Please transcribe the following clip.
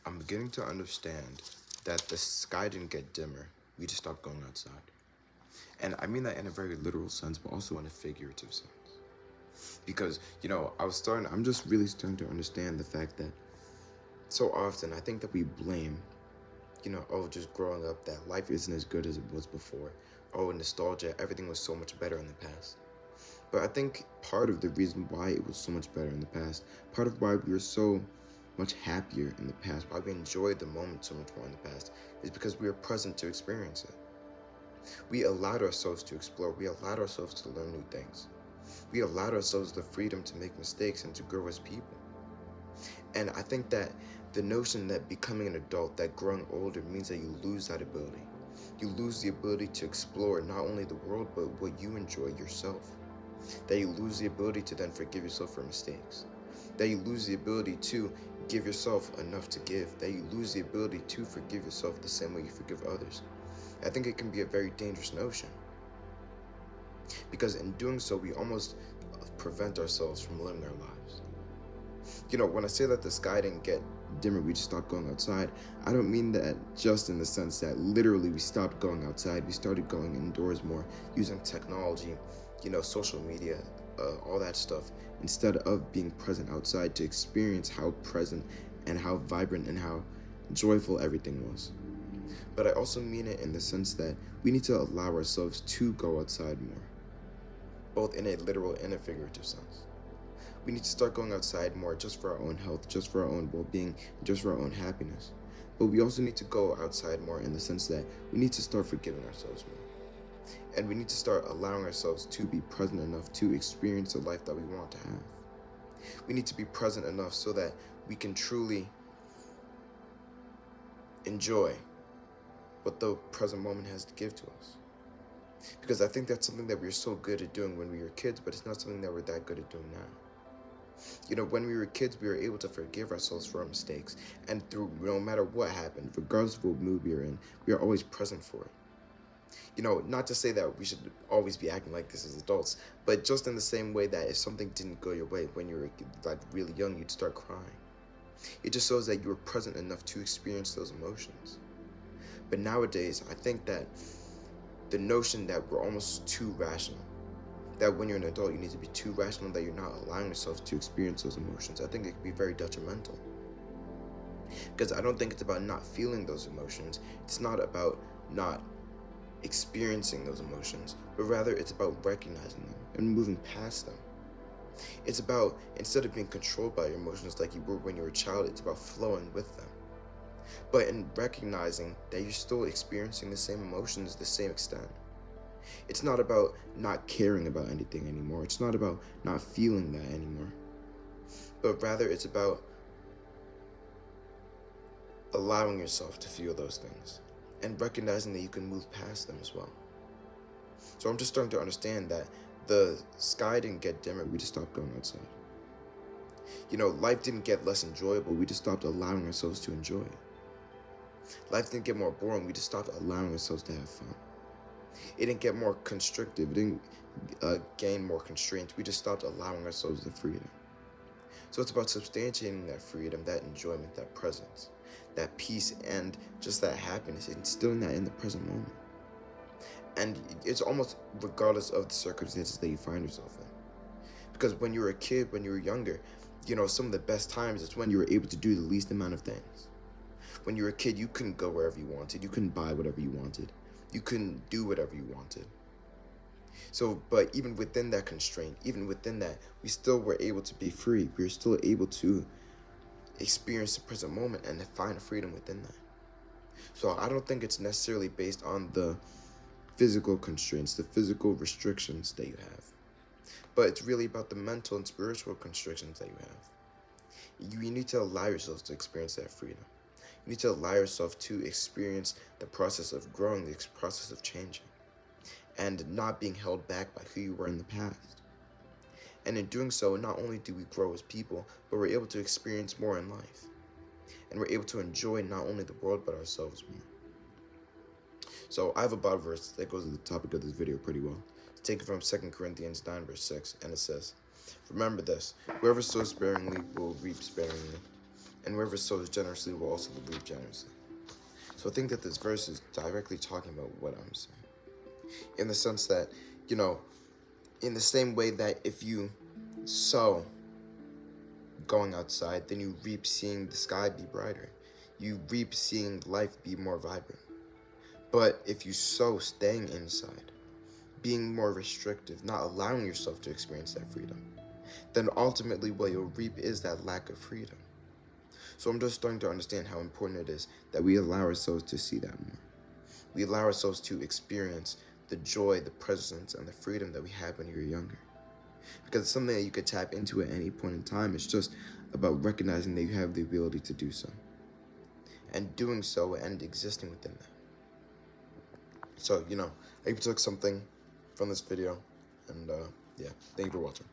I'm beginning to understand that the sky didn't get dimmer. We just stopped going outside. And I mean that in a very literal sense, but also in a figurative sense. Because, I'm just really starting to understand the fact that so often I think that we blame, just growing up, that life isn't as good as it was before. Oh, nostalgia, everything was so much better in the past. But I think part of the reason why it was so much better in the past, part of why we were so much happier in the past, why we enjoyed the moment so much more in the past, is because we were present to experience it. We allowed ourselves to explore. We allowed ourselves to learn new things. We allowed ourselves the freedom to make mistakes and to grow as people. And I think that the notion that becoming an adult, that growing older, means that you lose that ability. You lose the ability to explore not only the world, but what you enjoy yourself. That you lose the ability to then forgive yourself for mistakes. That you lose the ability to give yourself enough to give. That you lose the ability to forgive yourself the same way you forgive others. I think it can be a very dangerous notion. Because in doing so, we almost prevent ourselves from living our lives. When I say that the sky didn't get dimmer, we just stopped going outside, I don't mean that just in the sense that literally we stopped going outside. We started going indoors more, using technology, social media, all that stuff, instead of being present outside to experience how present and how vibrant and how joyful everything was. But I also mean it in the sense that we need to allow ourselves to go outside more, both in a literal and a figurative sense. We need to start going outside more just for our own health, just for our own well-being, just for our own happiness. But we also need to go outside more in the sense that we need to start forgiving ourselves more. And we need to start allowing ourselves to be present enough to experience the life that we want to have. We need to be present enough so that we can truly enjoy what the present moment has to give to us. Because I think that's something that we were so good at doing when we were kids, but it's not something that we're that good at doing now. When we were kids, we were able to forgive ourselves for our mistakes. And through no matter what happened, regardless of what mood we were in, we are always present for it. Not to say that we should always be acting like this as adults, but just in the same way that if something didn't go your way when you were really young, you'd start crying. It just shows that you were present enough to experience those emotions. But nowadays, I think that the notion that we're almost too rational, that when you're an adult, you need to be too rational, that you're not allowing yourself to experience those emotions, I think it can be very detrimental. Because I don't think it's about not feeling those emotions. It's not about not experiencing those emotions, but rather it's about recognizing them and moving past them. It's about, instead of being controlled by your emotions like you were when you were a child, it's about flowing with them. But in recognizing that you're still experiencing the same emotions to the same extent. It's not about not caring about anything anymore. It's not about not feeling that anymore. But rather it's about allowing yourself to feel those things and recognizing that you can move past them as well. So I'm just starting to understand that the sky didn't get dimmer, we just stopped going outside. Life didn't get less enjoyable, we just stopped allowing ourselves to enjoy it. Life didn't get more boring, we just stopped allowing ourselves to have fun. It didn't get more constrictive, it didn't gain more constraints, we just stopped allowing ourselves the freedom. So it's about substantiating that freedom, that enjoyment, that presence, that peace, and just that happiness, instilling that in the present moment. And it's almost regardless of the circumstances that you find yourself in. Because when you were a kid, when you were younger, some of the best times is when you were able to do the least amount of things. When you were a kid, you couldn't go wherever you wanted. You couldn't buy whatever you wanted. You couldn't do whatever you wanted. So, but even within that constraint, even within that, we still were able to be free. We were still able to experience the present moment and find freedom within that. So I don't think it's necessarily based on the physical constraints, the physical restrictions that you have. But it's really about the mental and spiritual constrictions that you have. You need to allow yourself to experience that freedom. You need to allow yourself to experience the process of growing, the process of changing, and not being held back by who you were in the past. And in doing so, not only do we grow as people, but we're able to experience more in life. And we're able to enjoy not only the world, but ourselves more. So I have a Bible verse that goes with the topic of this video pretty well. It's taken from 2 Corinthians 9, verse 6, and it says, "Remember this, whoever sows sparingly will reap sparingly, and whoever sows generously will also reap generously. So I think that this verse is directly talking about what I'm saying. In the sense that, you know, in the same way that if you sow going outside, then you reap seeing the sky be brighter. You reap seeing life be more vibrant. But if you sow staying inside, being more restrictive, not allowing yourself to experience that freedom, then ultimately what you'll reap is that lack of freedom. So I'm just starting to understand how important it is that we allow ourselves to see that more. We allow ourselves to experience the joy, the presence, and the freedom that we had when you were younger. Because it's something that you could tap into at any point in time. It's just about recognizing that you have the ability to do so. And doing so and existing within that. So, I hope you took something from this video. And, yeah, thank you for watching.